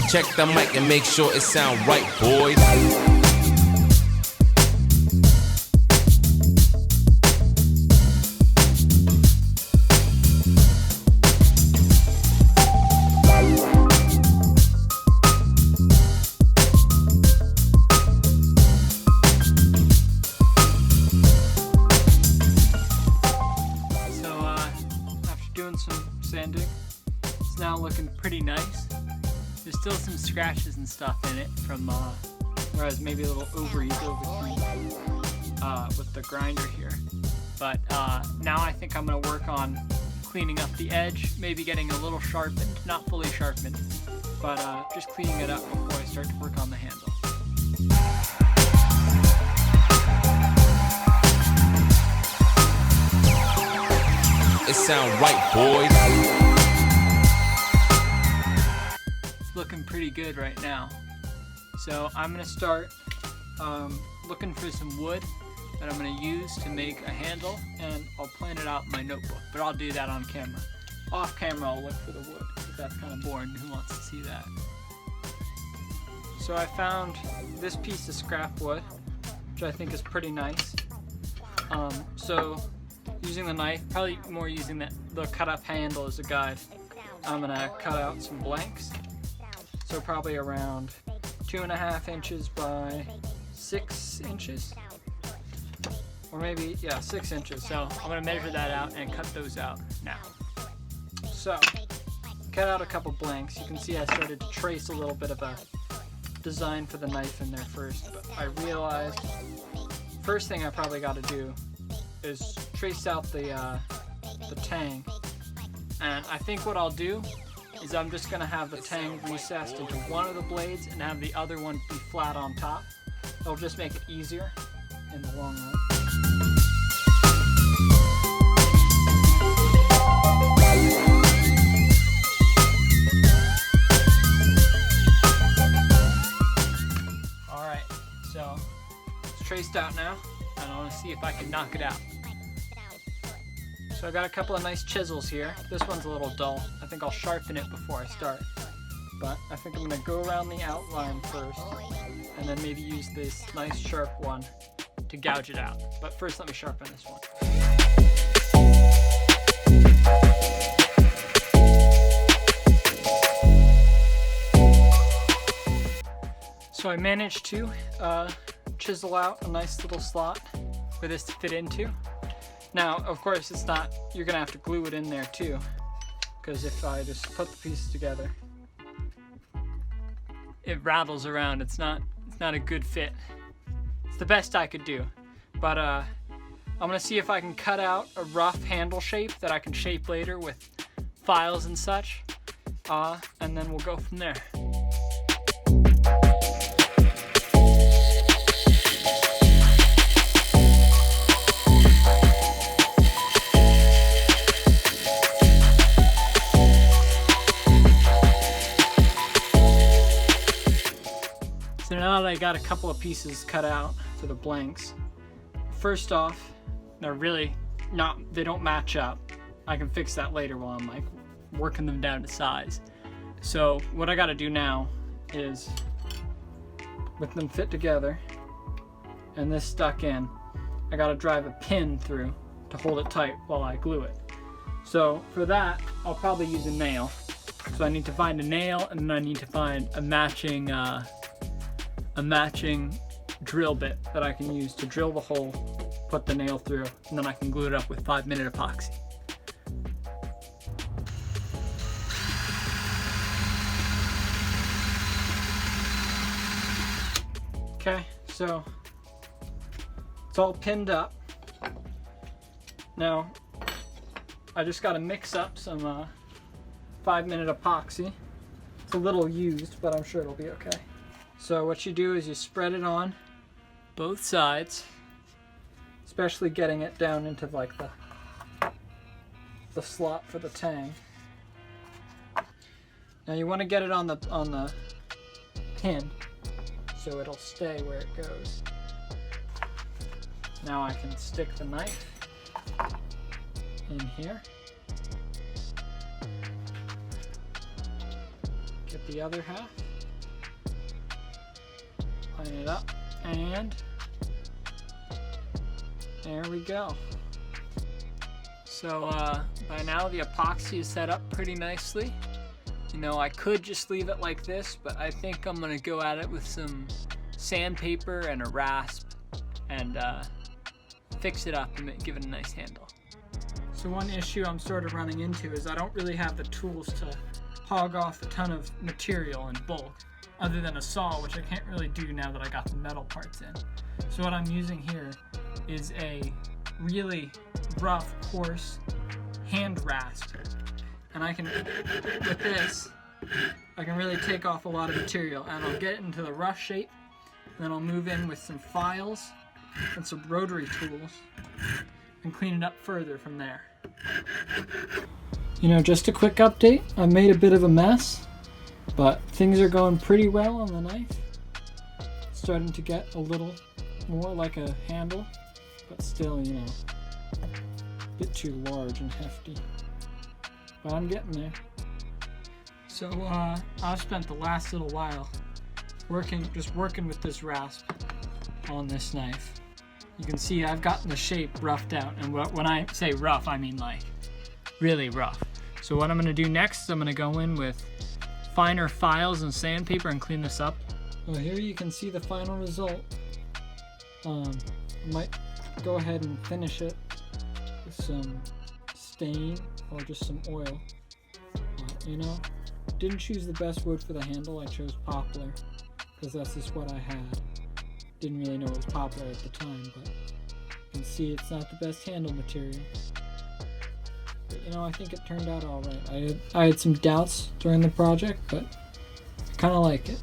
Check the mic and make sure it sound right, boys. Some sanding. It's now looking pretty nice. There's still some scratches and stuff in it from where I was maybe a little overheat with the grinder here. But now I think I'm going to work on cleaning up the edge, maybe getting a little sharpened, not fully sharpened, but just cleaning it up before I start to work on the handle. It sound right, boys. It's looking pretty good right now. So I'm gonna start looking for some wood that I'm gonna use to make a handle, and I'll plan it out in my notebook, but I'll do that on camera. Off camera I'll look for the wood, because that's kind of boring. Who wants to see that? So I found this piece of scrap wood, which I think is pretty nice. So using the knife, probably more using the cut up handle as a guide, I'm gonna cut out some blanks. So probably around 2.5 inches by 6 inches. Or maybe, yeah, 6 inches. So I'm gonna measure that out and cut those out now. So, cut out a couple blanks. You can see I started to trace a little bit of a design for the knife in there first, but I realized first thing I probably gotta do is trace out the tang, and I think what I'll do is I'm just gonna have the tang recessed into one of the blades and have the other one be flat on top. It'll just make it easier in the long run. Alright, so it's traced out now, and I want to see if I can knock it out. So I got a couple of nice chisels here. This one's a little dull. I think I'll sharpen it before I start. But I think I'm going to go around the outline first, and then maybe use this nice sharp one to gouge it out. But first let me sharpen this one. So I managed to chisel out a nice little slot for this to fit into. Now, of course, it's not, you're gonna have to glue it in there too, because if I just put the pieces together, it rattles around. It's not a good fit. It's the best I could do, but I'm gonna see if I can cut out a rough handle shape that I can shape later with files and such, and then we'll go from there. So now that I got a couple of pieces cut out for the blanks, first off, they don't match up. I can fix that later while I'm like working them down to size. So what I gotta do now is, with them fit together and this stuck in, I gotta drive a pin through to hold it tight while I glue it. So for that, I'll probably use a nail. So I need to find a nail, and then I need to find a matching drill bit that I can use to drill the hole, put the nail through, and then I can glue it up with 5-minute epoxy. Okay, so it's all pinned up. Now, I just gotta mix up some 5-minute epoxy. It's a little used, but I'm sure it'll be okay. So what you do is you spread it on both sides, especially getting it down into like the slot for the tang. Now you want to get it on the pin so it'll stay where it goes. Now I can stick the knife in here. Get the other half. line it up, and there we go. So by now the epoxy is set up pretty nicely. You know, I could just leave it like this, but I think I'm gonna go at it with some sandpaper and a rasp and fix it up and give it a nice handle. So one issue I'm sort of running into is I don't really have the tools to hog off a ton of material in bulk, other than a saw, which I can't really do now that I got the metal parts in. So what I'm using here is a really rough, coarse hand rasp. And I can, with this, I can really take off a lot of material, and I'll get it into the rough shape, and then I'll move in with some files and some rotary tools and clean it up further from there. You know, just a quick update. I made a bit of a mess, but things are going pretty well on the knife. It's starting to get a little more like a handle, but still, you know, a bit too large and hefty. But I'm getting there. So I've spent the last little while working with this rasp on this knife. You can see I've gotten the shape roughed out, and when I say rough, I mean like really rough. So what I'm gonna do next is I'm gonna go in with finer files and sandpaper and clean this up. Well, here you can see the final result. I might go ahead and finish it with some stain or just some oil. You know, didn't choose the best wood for the handle. I chose poplar because that's just what I had. Didn't really know it was poplar at the time, but you can see it's not the best handle material. But you know, I think it turned out all right. I had some doubts during the project, but I kind of like it.